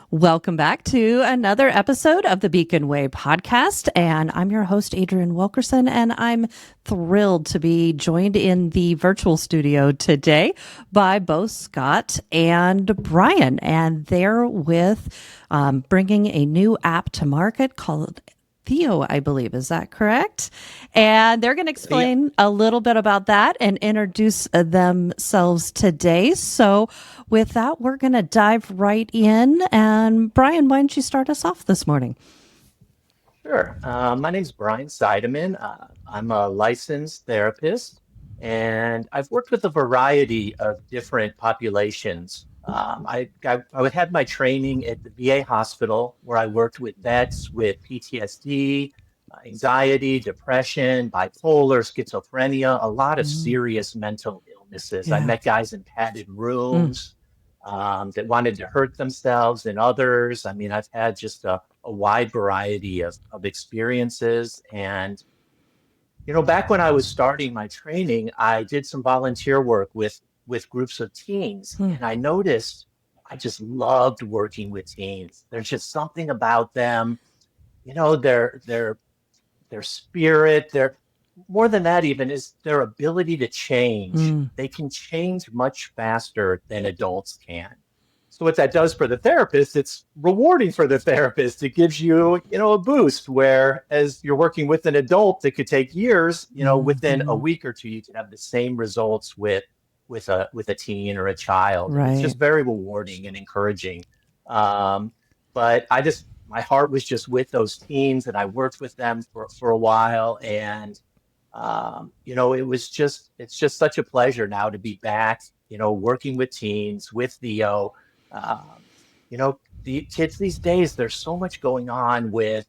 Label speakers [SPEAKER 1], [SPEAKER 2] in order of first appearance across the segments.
[SPEAKER 1] Welcome back to another episode of the Beacon Way podcast. And I'm your host, Adrienne Wilkerson, and I'm thrilled to be joined in the virtual studio today by both Scott and Brian. And they're with bringing a new app to market called Theo, I believe. Is that correct? And they're going to explain a little bit about that and introduce themselves today. So with that, we're going to dive right in. And Brian, why don't you start us off this morning?
[SPEAKER 2] Sure. My name's Brian Seideman. I'm a licensed therapist, and I've worked with a variety of different populations. I had my training at the VA hospital, where I worked with vets with PTSD, anxiety, depression, bipolar, schizophrenia, a lot of
[SPEAKER 1] Mm,
[SPEAKER 2] serious mental illnesses. I
[SPEAKER 1] yeah.
[SPEAKER 2] met guys in padded
[SPEAKER 1] Mm,
[SPEAKER 2] rooms that wanted to hurt themselves and others. I mean, I've had just a wide variety of experiences. And, back when I was starting my training, I did some volunteer work with groups of teens.
[SPEAKER 1] mm,
[SPEAKER 2] And I noticed I just loved working with teens. There's just something about them, their spirit, their more than that even is their ability to change.
[SPEAKER 1] mm,
[SPEAKER 2] They can change much faster than adults can. So what that does for the therapist, it's rewarding for the therapist. It gives you, a boost. Whereas you're working with an adult that could take years, within a
[SPEAKER 1] mhm.
[SPEAKER 2] week or two, you can have the same results with a teen or a child, and it's
[SPEAKER 1] Right.
[SPEAKER 2] just very rewarding and encouraging. But my heart was just with those teens, and I worked with them for a while, and it's just such a pleasure now to be back, working with teens with Theo. Um, the kids these days, there's so much going on with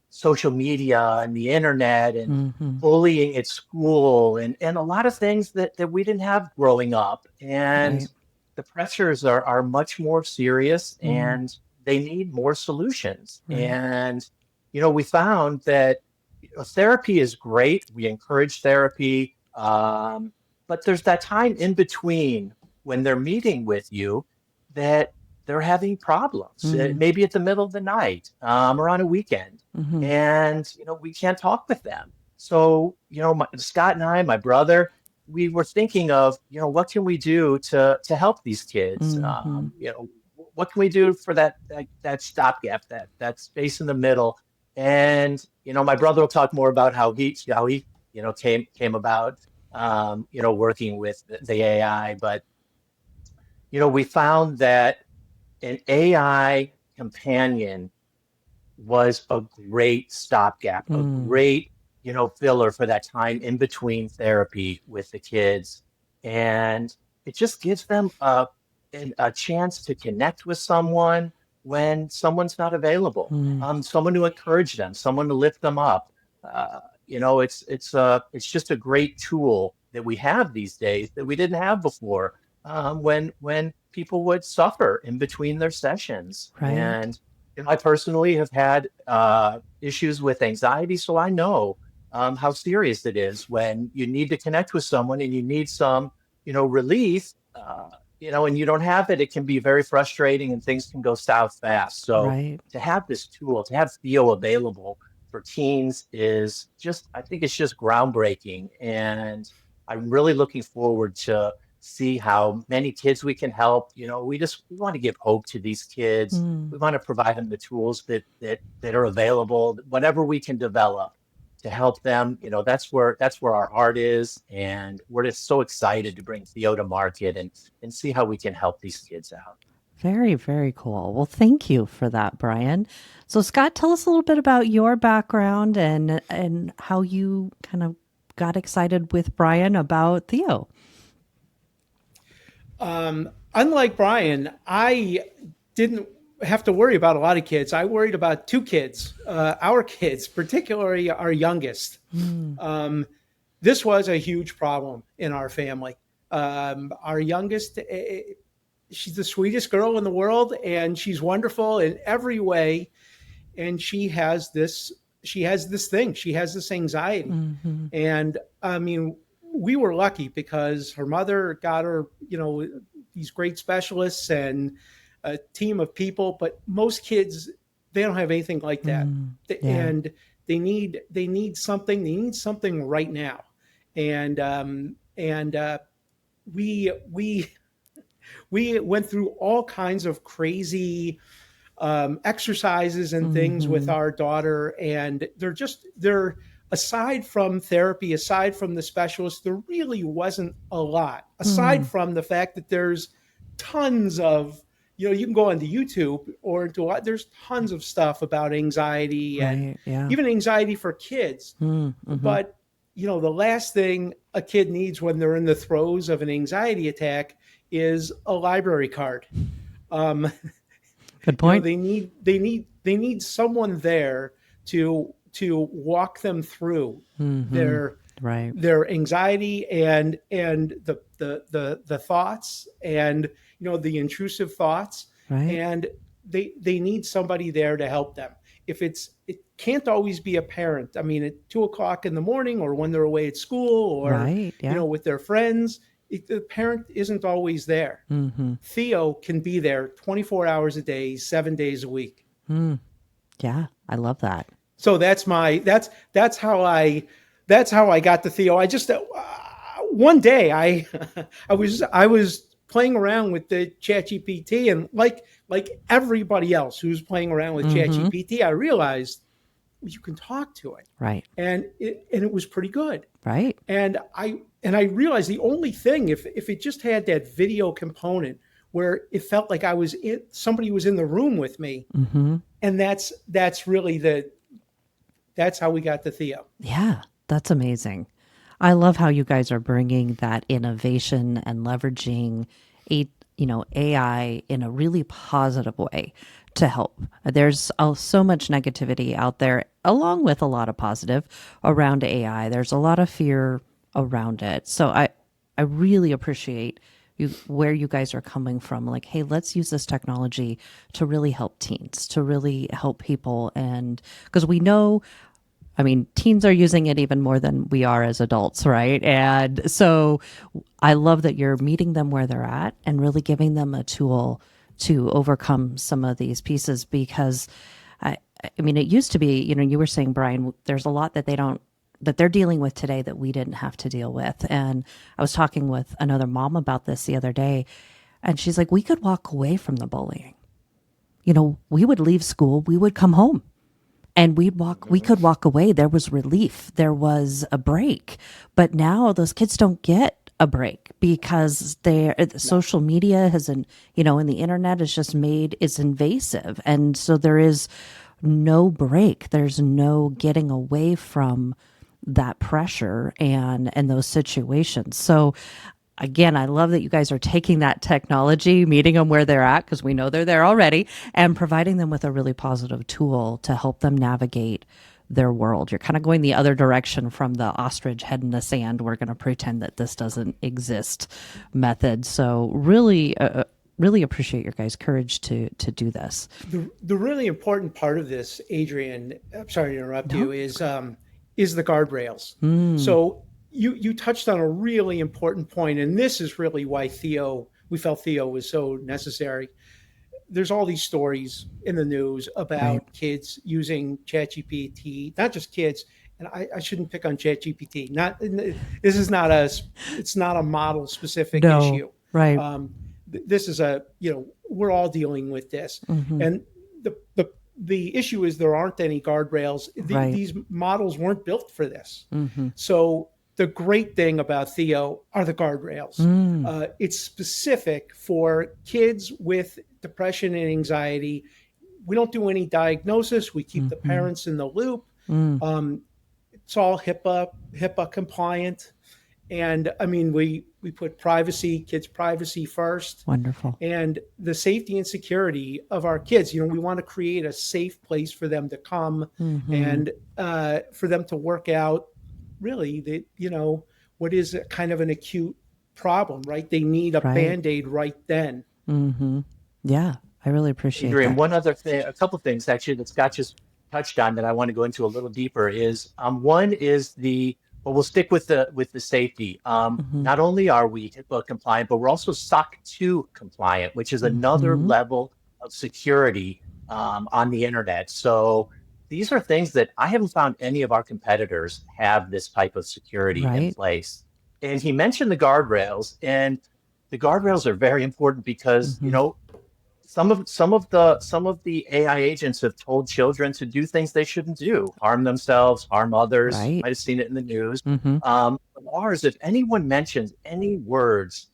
[SPEAKER 2] social media and the internet and
[SPEAKER 1] Hmm.
[SPEAKER 2] bullying at school and a lot of things that we didn't have growing up. And
[SPEAKER 1] Right.
[SPEAKER 2] the pressures are much more serious
[SPEAKER 1] Mm,
[SPEAKER 2] and they need more solutions.
[SPEAKER 1] right.
[SPEAKER 2] And, we found that therapy is great. We encourage therapy. But there's that time in between when they're meeting with you that they're having problems,
[SPEAKER 1] Mm,
[SPEAKER 2] maybe at the middle of the night or on a weekend.
[SPEAKER 1] hmm.
[SPEAKER 2] And, we can't talk with them. So, Scott and I, my brother, we were thinking of, what can we do to help these kids?
[SPEAKER 1] Hmm.
[SPEAKER 2] What can we do for that stopgap, that space in the middle? And my brother will talk more about how he came about working with the AI. But we found that an AI companion was a great stopgap, a
[SPEAKER 1] Mm,
[SPEAKER 2] great filler for that time in between therapy with the kids, and it just gives them a chance to connect with someone when someone's not available,
[SPEAKER 1] mm,
[SPEAKER 2] someone to encourage them, someone to lift them up. It's just a great tool that we have these days that we didn't have before, when people would suffer in between their sessions.
[SPEAKER 1] right.
[SPEAKER 2] And I personally have had issues with anxiety, so I know how serious it is when you need to connect with someone and you need some, relief, and you don't have it. It can be very frustrating and things can go south fast. So
[SPEAKER 1] Right.
[SPEAKER 2] to have this tool, to have Theo available for teens I think it's just groundbreaking. And I'm really looking forward to see how many kids we can help. We want to give hope to these kids.
[SPEAKER 1] Mm.
[SPEAKER 2] We want to provide them the tools that are available, whatever we can develop to help them. That's where our heart is, and we're just so excited to bring Theo to market and see how we can help these kids out.
[SPEAKER 1] Very, very cool. Well, thank you for that, Brian. So, Scott, tell us a little bit about your background and how you kind of got excited with Brian about Theo.
[SPEAKER 3] Unlike Brian, I didn't have to worry about a lot of kids. I worried about two kids, our kids, particularly our youngest.
[SPEAKER 1] Mm,
[SPEAKER 3] Um, this was a huge problem in our family. Our youngest, she's the sweetest girl in the world, and she's wonderful in every way. And she has this thing. She has this anxiety,
[SPEAKER 1] hmm.
[SPEAKER 3] and I mean, we were lucky because her mother got her, these great specialists, and a team of people, but most kids, they don't have anything like that.
[SPEAKER 1] Yeah.
[SPEAKER 3] And they need something right now. And we went through all kinds of crazy exercises and things with our daughter, and they're aside from therapy, aside from the specialist, there really wasn't a lot, aside from the fact that there's tons of, you can go onto YouTube or into there's tons of stuff about anxiety and even anxiety for kids. But the last thing a kid needs when they're in the throes of an anxiety attack is a library card.
[SPEAKER 1] Good point.
[SPEAKER 3] They need someone there to walk them through their anxiety and the thoughts and the intrusive thoughts, and they need somebody there to help them. It can't always be a parent. I mean, at 2:00 in the morning or when they're away at school or with their friends, the parent isn't always there. Theo can be there 24 hours a day, 7 days a week.
[SPEAKER 1] Yeah, I love that.
[SPEAKER 3] So that's how I got to Theo. I just one day I was playing around with the ChatGPT, and like everybody else who's playing around with ChatGPT, I realized you can talk to it,
[SPEAKER 1] right?
[SPEAKER 3] And it was pretty good,
[SPEAKER 1] right?
[SPEAKER 3] And I realized the only thing, if it just had that video component where it felt like somebody was in the room with me, and that's really that's how we got to Theo.
[SPEAKER 1] Yeah, that's amazing. I love how you guys are bringing that innovation and leveraging AI in a really positive way to help. There's so much negativity out there, along with a lot of positive around AI. There's a lot of fear around it. So I really appreciate where you guys are coming from. Like, hey, let's use this technology to really help teens, to really help people. And because we know, I mean, teens are using it even more than we are as adults, right? And so I love that you're meeting them where they're at and really giving them a tool to overcome some of these pieces. Because I mean, it used to be, you were saying, Brian, there's a lot that they're dealing with today that we didn't have to deal with. And I was talking with another mom about this the other day, and she's like, we could walk away from the bullying. We would leave school, we would come home. And we could walk away. There was relief. There was a break. But now those kids don't get a break because social media and the internet is just it's invasive. And so there is no break. There's no getting away from that pressure and those situations. So again, I love that you guys are taking that technology, meeting them where they're at, because we know they're there already, and providing them with a really positive tool to help them navigate their world. You're kind of going the other direction from the ostrich head in the sand, we're going to pretend that this doesn't exist method. So really appreciate your guys' courage to do this.
[SPEAKER 3] The really important part of this, Adrienne, I'm sorry to interrupt you, is the guardrails. So you touched on a really important point, and this is really why we felt Theo was so necessary. There's all these stories in the news about kids using ChatGPT, not just kids, and I shouldn't pick on ChatGPT. It's not a model specific issue.
[SPEAKER 1] Right.
[SPEAKER 3] This is we're all dealing with this. And the issue is there aren't any guardrails. These models weren't built for this. So the great thing about Theo are the guardrails. It's specific for kids with depression and anxiety. We don't do any diagnosis. We keep the parents in the loop. It's all HIPAA compliant. And I mean, we put kids' privacy first.
[SPEAKER 1] Wonderful.
[SPEAKER 3] And the safety and security of our kids. We want to create a safe place for them to come and for them to work out really what is a kind of an acute problem, right? They need a Band-Aid right then.
[SPEAKER 1] Yeah, I really appreciate
[SPEAKER 2] Adrienne,
[SPEAKER 1] that.
[SPEAKER 2] one other thing, a couple of things actually that Scott just touched on that I want to go into a little deeper is one is the but we'll stick with the safety. Not only are we HIPAA compliant, but we're also SOC 2 compliant, which is another level of security on the internet. So these are things that I haven't found any of our competitors have this type of security in
[SPEAKER 1] Right.
[SPEAKER 2] place. And he mentioned the guardrails, and the guardrails are very important because, some of the AI agents have told children to do things they shouldn't do, harm themselves, harm others. You
[SPEAKER 1] Right.
[SPEAKER 2] might have seen it in the news.
[SPEAKER 1] Mm-hmm.
[SPEAKER 2] But ours, if anyone mentions any words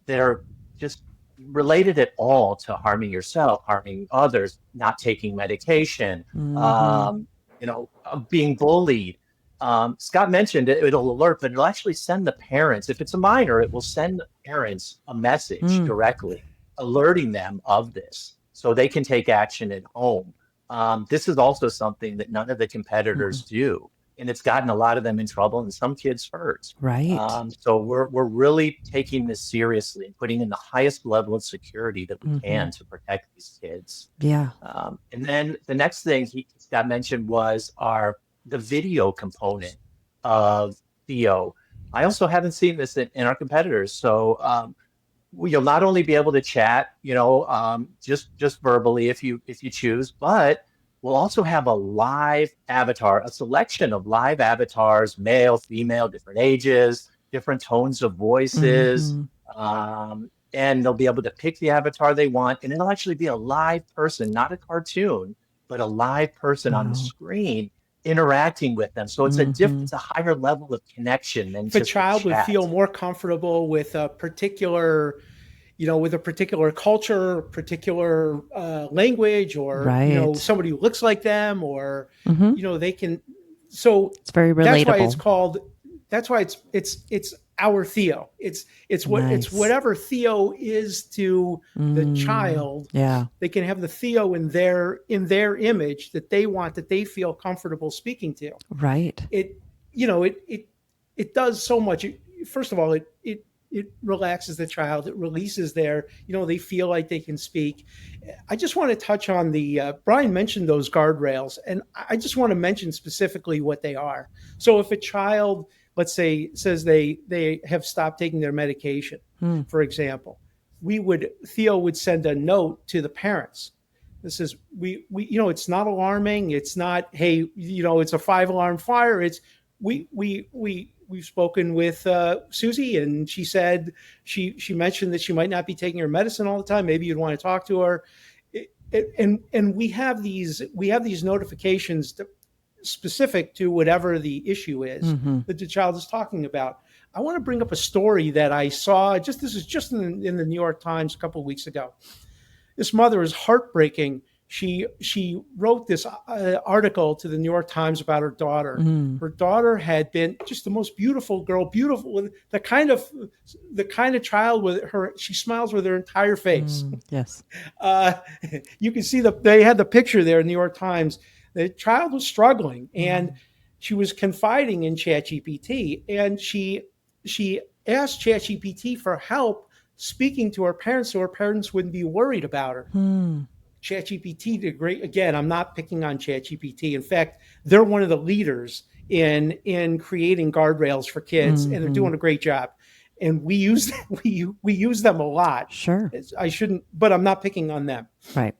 [SPEAKER 2] that are just related at all to harming yourself, harming others, not taking medication,
[SPEAKER 1] Mm-hmm.
[SPEAKER 2] being bullied. Scott mentioned it'll alert, but it'll actually send the parents. If it's a minor, it will send the parents a message directly, alerting them of this so they can take action at home. This is also something that none of the competitors do, and it's gotten a lot of them in trouble and some kids hurt.
[SPEAKER 1] Right.
[SPEAKER 2] So we're really taking this seriously and putting in the highest level of security that we can to protect these kids.
[SPEAKER 1] Yeah.
[SPEAKER 2] And then the next thing Scott mentioned was the video component of Theo. I also haven't seen this in our competitors. So you'll not only be able to chat, just verbally if you choose, but we'll also have a live avatar, a selection of live avatars, male, female, different ages, different tones of voices. And they'll be able to pick the avatar they want. And it'll actually be a live person, not a cartoon, but a live person on the screen interacting with them. So it's it's a higher level of connection than
[SPEAKER 3] If a
[SPEAKER 2] just
[SPEAKER 3] child would
[SPEAKER 2] chat.
[SPEAKER 3] feel more comfortable with a particular culture, particular language, or
[SPEAKER 1] Right.
[SPEAKER 3] somebody who looks like them, or they can. So
[SPEAKER 1] It's very
[SPEAKER 3] that's why
[SPEAKER 1] relatable.
[SPEAKER 3] it's called. That's why it's our Theo. It's
[SPEAKER 1] Nice.
[SPEAKER 3] whatever Theo is to the child.
[SPEAKER 1] Yeah.
[SPEAKER 3] They can have the Theo in their image that they want, that they feel comfortable speaking to.
[SPEAKER 1] Right.
[SPEAKER 3] It does so much. First of all, it relaxes the child. It releases they feel like they can speak. I just want to touch on Brian mentioned those guardrails, and I just want to mention specifically what they are. So if a child, let's say, says they have stopped taking their medication, for example, Theo would send a note to the parents. This is, it's not alarming. It's not, hey, it's a 5-alarm fire. It's, we've spoken with Susie, and she said she mentioned that she might not be taking her medicine all the time. Maybe you'd want to talk to her. And we have these notifications specific to whatever the issue is that the child is talking about. I want to bring up a story that I saw. This is just in the New York Times a couple of weeks ago. This mother is heartbreaking. She wrote this article to the New York Times about her daughter. Her daughter had been just the most beautiful girl, beautiful, the kind of child with her. She smiles with her entire face.
[SPEAKER 1] Yes.
[SPEAKER 3] You can see they had the picture there in the New York Times. The child was struggling, and she was confiding in ChatGPT, and she asked ChatGPT for help speaking to her parents so her parents wouldn't be worried about her. ChatGPT did great. Again, I'm not picking on ChatGPT. In fact, they're one of the leaders in creating guardrails for kids, and they're doing a great job. And we use them a lot.
[SPEAKER 1] Sure.
[SPEAKER 3] I shouldn't, but I'm not picking on them.
[SPEAKER 1] Right.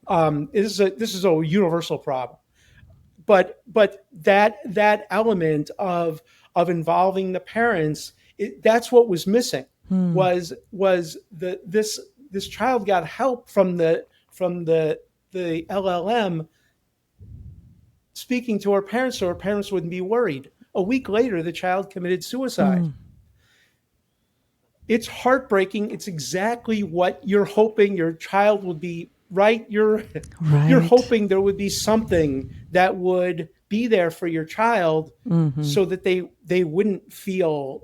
[SPEAKER 3] This is a universal problem. But that element of involving the parents, that's what was missing. Was this child got help from the LLM speaking to her parents so her parents wouldn't be worried. A week later, the child committed suicide. It's heartbreaking. It's exactly what you're hoping your child would be, right? You're hoping there would be something that would be there for your child so that they wouldn't feel,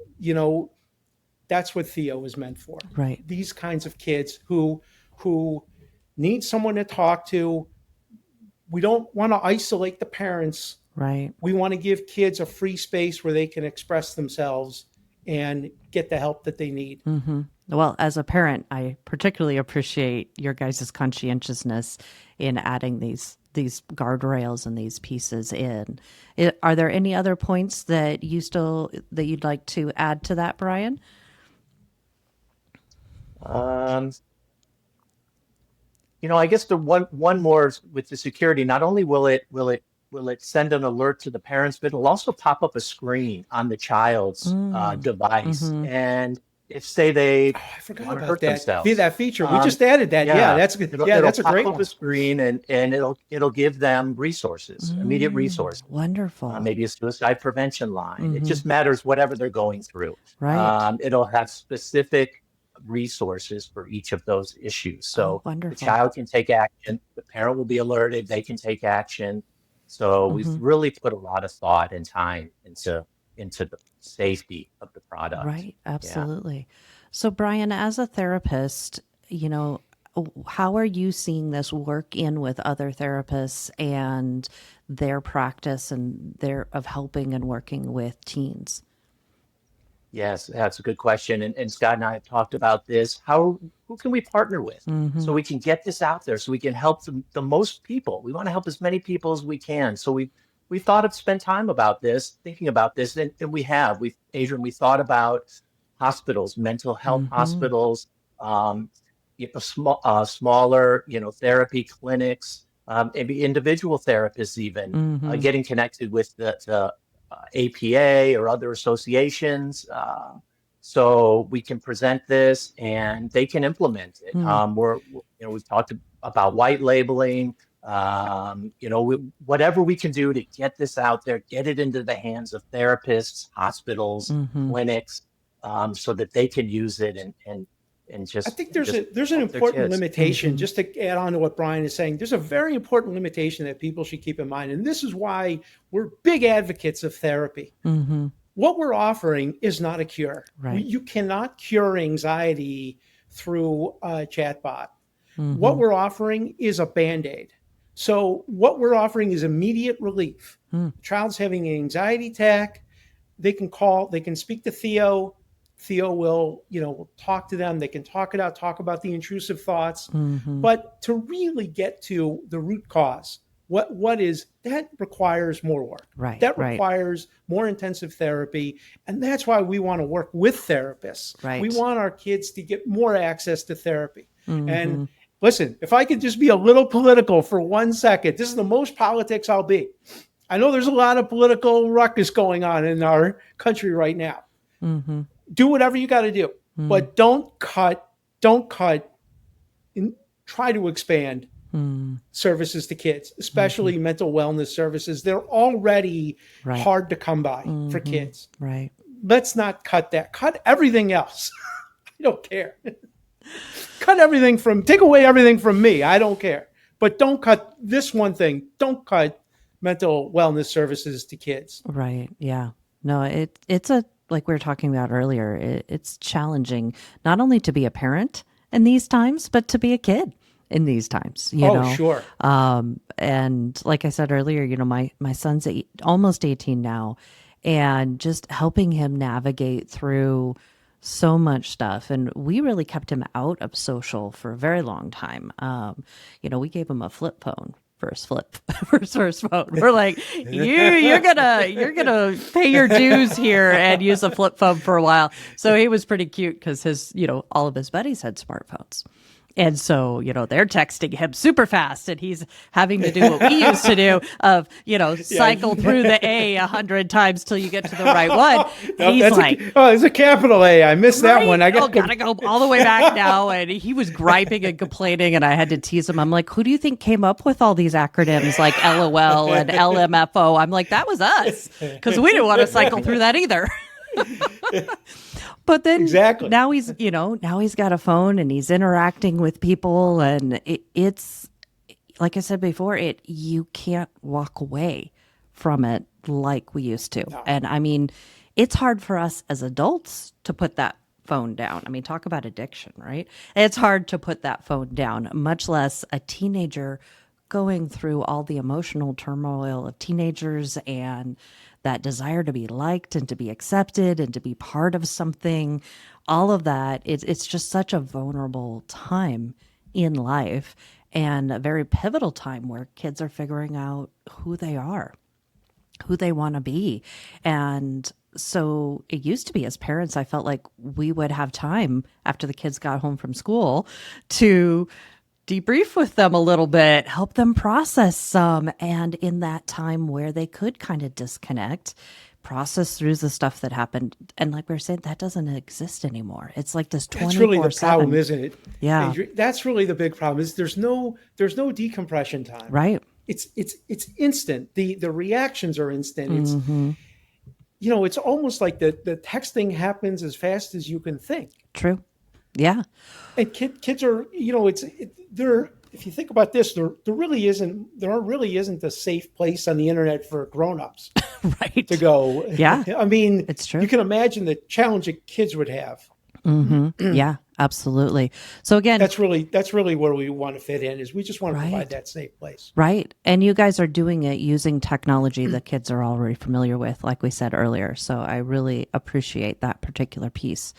[SPEAKER 3] that's what Theo is meant for.
[SPEAKER 1] Right.
[SPEAKER 3] These kinds of kids who need someone to talk to. We don't want to isolate the parents.
[SPEAKER 1] Right.
[SPEAKER 3] We want to give kids a free space where they can express themselves and get the help that they need.
[SPEAKER 1] Well, as a parent, I particularly appreciate your guys' conscientiousness in adding these these guardrails and these pieces in. Are there any other points that you'd like to add to that, Brian?
[SPEAKER 2] I guess the one more with the security. Not only will it send an alert to the parents, but it'll also pop up a screen on the child's device, and if say they
[SPEAKER 3] I forgot
[SPEAKER 2] want to
[SPEAKER 3] about
[SPEAKER 2] hurt
[SPEAKER 3] that.
[SPEAKER 2] themselves,
[SPEAKER 3] That feature. We just added that. Yeah, that's good.
[SPEAKER 2] it'll
[SPEAKER 3] That's a
[SPEAKER 2] pop
[SPEAKER 3] great
[SPEAKER 2] up
[SPEAKER 3] one.
[SPEAKER 2] a screen, and it'll give them resources, immediate resources.
[SPEAKER 1] Wonderful.
[SPEAKER 2] Maybe a suicide prevention line. It just matters whatever they're going through.
[SPEAKER 1] Right.
[SPEAKER 2] It'll have specific resources for each of those issues. So the
[SPEAKER 1] wonderful.
[SPEAKER 2] child can take action, the parent will be alerted, they can take action. So we've really put a lot of thought and time into the safety of the product.
[SPEAKER 1] Right.
[SPEAKER 2] Yeah.
[SPEAKER 1] Absolutely. So, Brian, as a therapist, how are you seeing this work in with other therapists and their practice and of helping and working with teens?
[SPEAKER 2] Yes, that's a good question. And Scott and I have talked about this. Who can we partner with so we can get this out there, so we can help the most people? We want to help as many people as we can. So we thought of spend time thinking about this, and Adrienne, we thought about hospitals, mental health hospitals, smaller, therapy clinics, maybe individual therapists, even getting connected with the APA or other associations, so we can present this and they can implement it. We've talked about white labeling, whatever we can do to get this out there, get it into the hands of therapists, hospitals, clinics, so that they can use it and just.
[SPEAKER 3] I think there's an important limitation, just to add on to what Brian is saying. There's a very important limitation that people should keep in mind. And this is why we're big advocates of therapy. What we're offering is not a cure.
[SPEAKER 1] Right.
[SPEAKER 3] You cannot cure anxiety through a chatbot. What we're offering is a Band-Aid. So what we're offering is immediate relief. The child's having an anxiety attack. They can speak to Theo. Theo will, talk to them. They can talk it out, talk about the intrusive thoughts. But to really get to the root cause, that requires more work.
[SPEAKER 1] Right.
[SPEAKER 3] That requires more intensive therapy. And that's why we want to work with therapists.
[SPEAKER 1] Right.
[SPEAKER 3] We want our kids to get more access to therapy. And listen, if I could just be a little political for 1 second, this is the most politics I'll be. I know there's a lot of political ruckus going on in our country right now. Do whatever you got to do, but don't cut, and try to expand services to kids, especially mental wellness services. They're already hard to come by for kids.
[SPEAKER 1] Right.
[SPEAKER 3] Let's not cut that. Cut everything else. I don't care. Take away everything from me. I don't care. But don't cut this one thing. Don't cut mental wellness services to kids.
[SPEAKER 1] Right. Yeah. No, it's like we were talking about earlier, it's challenging not only to be a parent in these times, but to be a kid in these times,
[SPEAKER 3] Sure.
[SPEAKER 1] And like I said earlier, my son's almost 18 now, and just helping him navigate through so much stuff. And we really kept him out of social for a very long time. We gave him a flip phone. First phone. We're like, you're gonna pay your dues here and use a flip phone for a while. So he was pretty cute because all of his buddies had smartphones. And so, they're texting him super fast, and he's having to do what we used to do of, cycle through the A 100 times till you get to the right one. He's like,
[SPEAKER 3] it's a capital A. I missed that one.
[SPEAKER 1] Gotta go all the way back now. And he was griping and complaining, and I had to tease him. I'm like, who do you think came up with all these acronyms like LOL and LMFO? I'm like, that was us, because we didn't want to cycle through that either. But then now he's got a phone and he's interacting with people, and it's like I said before, you can't walk away from it like we used to. No. And I mean, it's hard for us as adults to put that phone down. I mean, talk about addiction, right? It's hard to put that phone down, much less a teenager going through all the emotional turmoil of teenagers and that desire to be liked and to be accepted and to be part of something, all of that. It's just such a vulnerable time in life. and a very pivotal time where kids are figuring out who they are, who they want to be. And so it used to be, as parents, I felt like we would have time after the kids got home from school to debrief with them a little bit, help them process some. And in that time where they could kind of disconnect, process through the stuff that happened. And like we were saying, that doesn't exist anymore. It's like this 24/7.
[SPEAKER 3] That's really the problem, isn't it?
[SPEAKER 1] Yeah.
[SPEAKER 3] Adrienne? That's really the big problem is there's no decompression time.
[SPEAKER 1] Right.
[SPEAKER 3] It's instant. The reactions are instant. It's, it's almost like the texting happens as fast as you can think.
[SPEAKER 1] True. Yeah.
[SPEAKER 3] And kids are, they're, if you think about this, there really isn't a safe place on the internet for grown-ups
[SPEAKER 1] right.
[SPEAKER 3] to go.
[SPEAKER 1] Yeah.
[SPEAKER 3] I mean,
[SPEAKER 1] it's true.
[SPEAKER 3] You can imagine the challenge that kids would have.
[SPEAKER 1] Yeah, absolutely. So again,
[SPEAKER 3] that's really where we want to fit in, is we just want to provide that safe place.
[SPEAKER 1] Right. And you guys are doing it using technology that kids are already familiar with, like we said earlier. So I really appreciate that particular piece.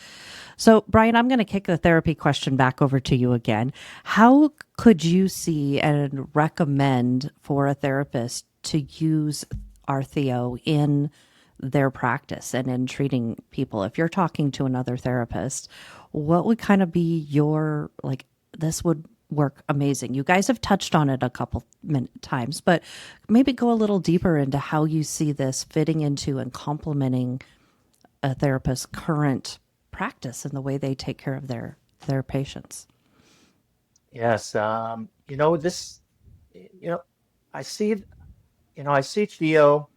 [SPEAKER 1] So Brian, I'm going to kick the therapy question back over to you again. How could you see and recommend for a therapist to use our Theo in their practice and in treating people? If you're talking to another therapist, what would kind of be your, like, this would work amazing? You guys have touched on it a couple times, but maybe go a little deeper into how you see this fitting into and complementing a therapist's current practice and the way they take care of their patients.
[SPEAKER 2] Yes. I see Theo,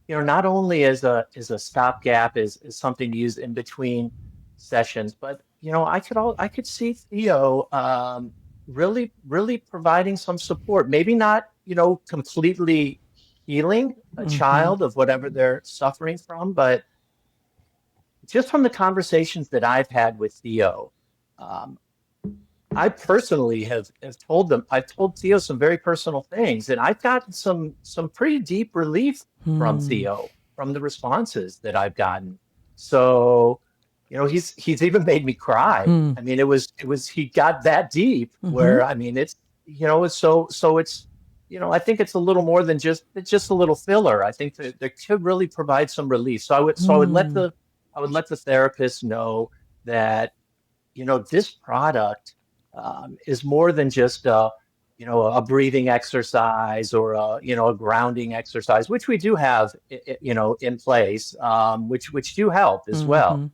[SPEAKER 2] not only as a stopgap, as something to use in between sessions, but I could see Theo really providing some support. Maybe not completely healing a child of whatever they're suffering from, but just from the conversations that I've had with Theo, I personally I've told Theo some very personal things, and I've gotten some pretty deep relief from Theo, from the responses that I've gotten. So, he's even made me cry. I mean, he got that deep where, I mean, it's, so it's, I think it's a little more than just a little filler. I think that it could really provide some relief. So I would let the therapist know that, this product is more than just a breathing exercise or a grounding exercise, which we do have, in place, which do help as well.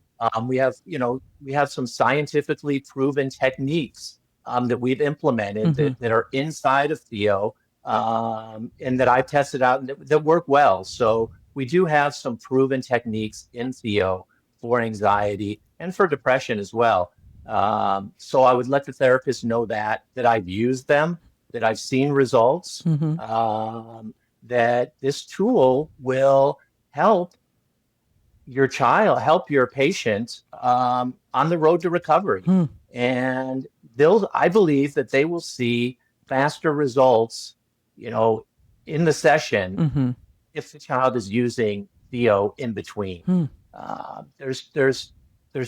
[SPEAKER 2] We have some scientifically proven techniques that we've implemented that are inside of Theo, and that I've tested out and that work well. So we do have some proven techniques in Theo for anxiety and for depression as well. So I would let the therapist know that I've used them, that I've seen results, that this tool will help your patient on the road to recovery. And I believe that they will see faster results, in the session if the child is using Theo in between. There's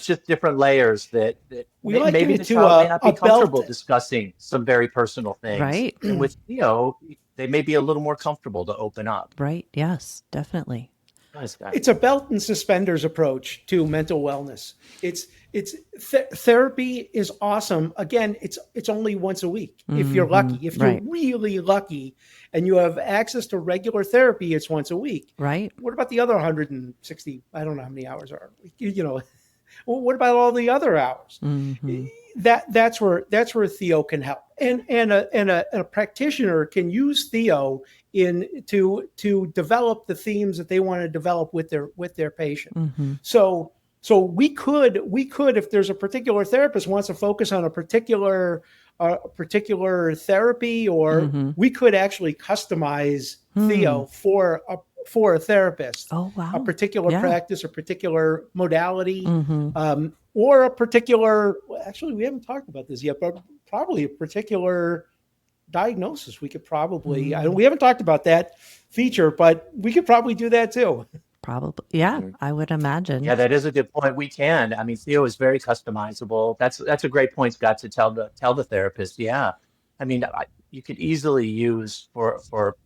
[SPEAKER 2] just different layers that maybe the child may not be comfortable discussing some very personal things.
[SPEAKER 1] Right.
[SPEAKER 2] And with Theo, they may be a little more comfortable to open up.
[SPEAKER 1] Right. Yes, definitely.
[SPEAKER 2] Nice guy.
[SPEAKER 3] It's a belt and suspenders approach to mental wellness. Therapy is awesome. Again, it's only once a week. If you're lucky, if you're really lucky and you have access to regular therapy, it's once a week.
[SPEAKER 1] Right.
[SPEAKER 3] What about the other 160? I don't know how many hours are, well, what about all the other hours? That's where Theo can help, and a practitioner can use Theo to develop the themes that they want to develop with their patient. So we could, if there's a particular therapist wants to focus on a particular therapy, or we could actually customize Theo for a therapist.
[SPEAKER 1] Oh, wow.
[SPEAKER 3] A particular practice, a particular modality, or a particular, actually, we haven't talked about this yet, but probably a particular diagnosis. We could probably, we haven't talked about that feature, but we could probably do that too.
[SPEAKER 1] Probably. Yeah,
[SPEAKER 2] Mhm.
[SPEAKER 1] I would imagine.
[SPEAKER 2] Yeah, that is a good point. We can. I mean, Theo is very customizable. That's a great point, Scott, to tell the therapist. Yeah, I mean, you could easily use for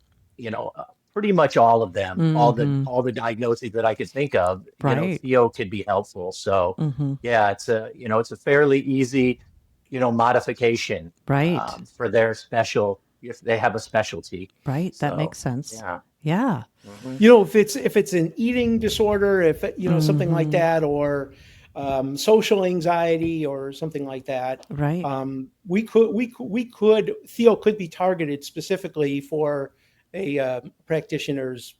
[SPEAKER 2] pretty much all of them,
[SPEAKER 1] Hmm.
[SPEAKER 2] all the diagnoses that I could think of.
[SPEAKER 1] Right.
[SPEAKER 2] Theo could be helpful. So,
[SPEAKER 1] Hmm.
[SPEAKER 2] yeah, it's a fairly easy modification
[SPEAKER 1] Right.
[SPEAKER 2] for their special if they have a specialty.
[SPEAKER 1] Right. That
[SPEAKER 2] So,
[SPEAKER 1] makes sense.
[SPEAKER 2] yeah.
[SPEAKER 1] Yeah.
[SPEAKER 2] Hmm.
[SPEAKER 3] If it's an eating disorder, if something like
[SPEAKER 1] Hmm.
[SPEAKER 3] that, or social anxiety or something like that,
[SPEAKER 1] Right.
[SPEAKER 3] Theo could be targeted specifically for a practitioner's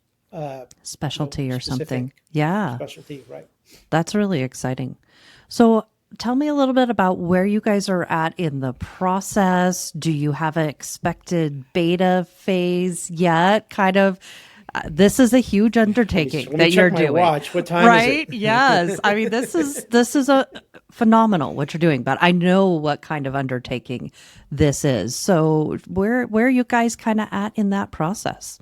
[SPEAKER 1] Specialty or something.
[SPEAKER 3] specific
[SPEAKER 1] Yeah.
[SPEAKER 3] specialty, right?
[SPEAKER 1] That's really exciting. So tell me a little bit about where you guys are at in the process. Do you have an expected beta phase yet? Kind of, this is a huge undertaking
[SPEAKER 3] Let me
[SPEAKER 1] that
[SPEAKER 3] check
[SPEAKER 1] you're
[SPEAKER 3] my
[SPEAKER 1] doing,
[SPEAKER 3] watch. What time
[SPEAKER 1] right?
[SPEAKER 3] is it?
[SPEAKER 1] Yes. I mean, this is a phenomenal what you're doing, but I know what kind of undertaking this is. So where are you guys kind of at in that process?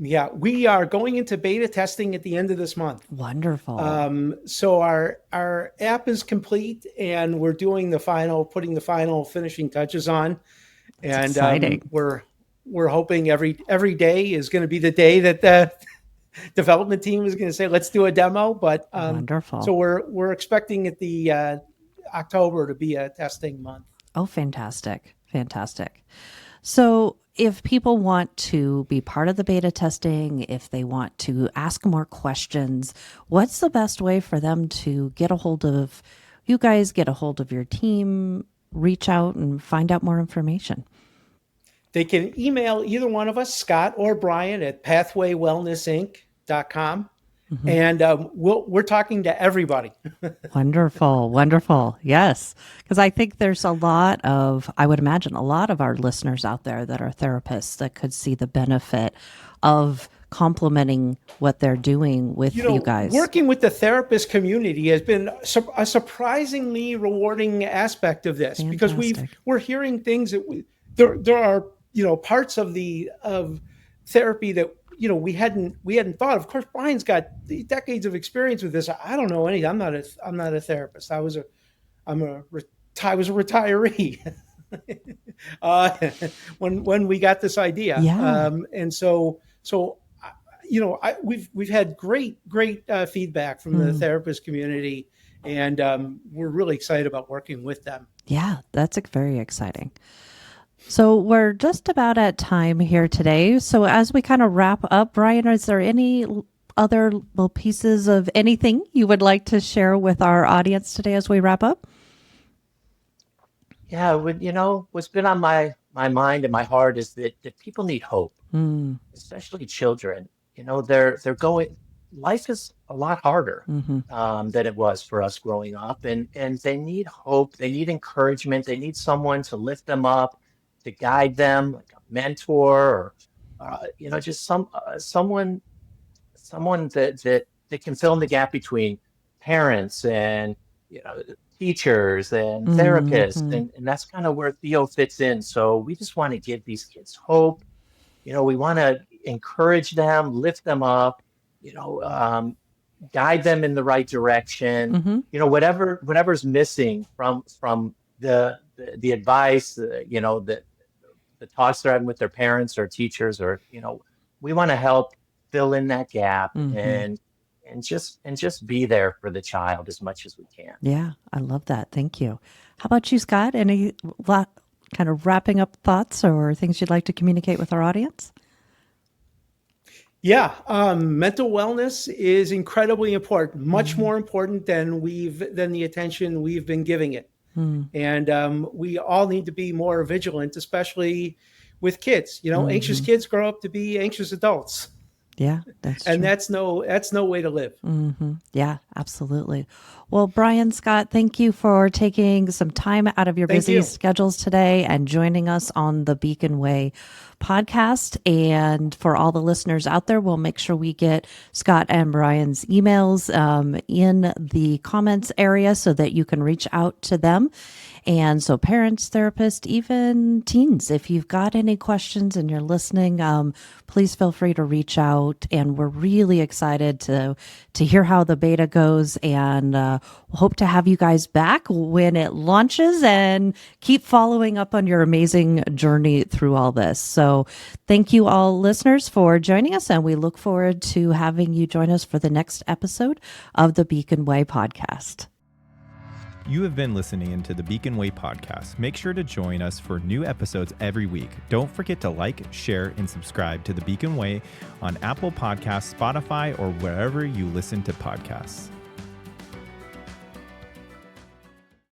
[SPEAKER 3] Yeah, we are going into beta testing at the end of this month.
[SPEAKER 1] Wonderful.
[SPEAKER 3] So our app is complete, and we're putting the final finishing touches on, and
[SPEAKER 1] exciting.
[SPEAKER 3] we're hoping every day is going to be the day that the development team is going to say, let's do a demo. But
[SPEAKER 1] Wonderful.
[SPEAKER 3] so we're expecting at the October to be a testing month.
[SPEAKER 1] Oh, fantastic. Fantastic. So, if people want to be part of the beta testing, if they want to ask more questions, what's the best way for them to get a hold of you guys, get a hold of your team, reach out and find out more information?
[SPEAKER 3] They can email either one of us, Scott or Brian, at pathwaywellnessinc.com.
[SPEAKER 1] Mm-hmm.
[SPEAKER 3] And we're talking to everybody.
[SPEAKER 1] Wonderful. Wonderful. Yes. Because I think there's I would imagine a lot of our listeners out there that are therapists that could see the benefit of complementing what they're doing with you guys.
[SPEAKER 3] Working with the therapist community has been a surprisingly rewarding aspect of this.
[SPEAKER 1] Fantastic.
[SPEAKER 3] Because we're hearing things that there are parts of therapy that we hadn't thought of. Of course, Brian's got decades of experience with this. I don't know anything. I'm not a therapist. I was a retiree when we got this idea.
[SPEAKER 1] Yeah.
[SPEAKER 3] And so we've had great feedback from the therapist community, and we're really excited about working with them.
[SPEAKER 1] Yeah, that's very exciting. So we're just about at time here today. So as we kind of wrap up, Brian, is there any other little pieces of anything you would like to share with our audience today as we wrap up?
[SPEAKER 2] Yeah, what's been on my mind and my heart is that people need hope, especially children. They're going. Life is a lot harder than it was for us growing up, and they need hope. They need encouragement. They need someone to lift them up, to guide them, like a mentor, or just someone that can fill in the gap between parents and teachers and therapists, and that's kind of where Theo fits in. So we just want to give these kids hope. We want to encourage them, lift them up, guide them in the right direction. Whatever's missing from the advice, the talks they're having with their parents or teachers, or we want to help fill in that gap and just be there for the child as much as we can.
[SPEAKER 1] Yeah, I love that. Thank you. How about you, Scott? Any kind of wrapping up thoughts or things you'd like to communicate with our audience?
[SPEAKER 3] Yeah, mental wellness is incredibly important, much more important than the attention we've been giving it. And we all need to be more vigilant, especially with kids. Anxious kids grow up to be anxious adults.
[SPEAKER 1] Yeah, that's true.
[SPEAKER 3] And that's no way to live.
[SPEAKER 1] Yeah, absolutely. Well, Brian, Scott, thank you for taking some time out of your busy schedules today and joining us on the Beacon Way podcast. And for all the listeners out there, we'll make sure we get Scott and Brian's emails in the comments area so that you can reach out to them. And so parents, therapists, even teens, if you've got any questions and you're listening, please feel free to reach out. And we're really excited to hear how the beta goes, and hope to have you guys back when it launches, and keep following up on your amazing journey through all this. So thank you all listeners for joining us, and we look forward to having you join us for the next episode of the Beacon Way podcast.
[SPEAKER 4] You have been listening into the Beacon Way podcast. Make sure to join us for new episodes every week. Don't forget to like, share, and subscribe to the Beacon Way on Apple Podcasts, Spotify, or wherever you listen to podcasts.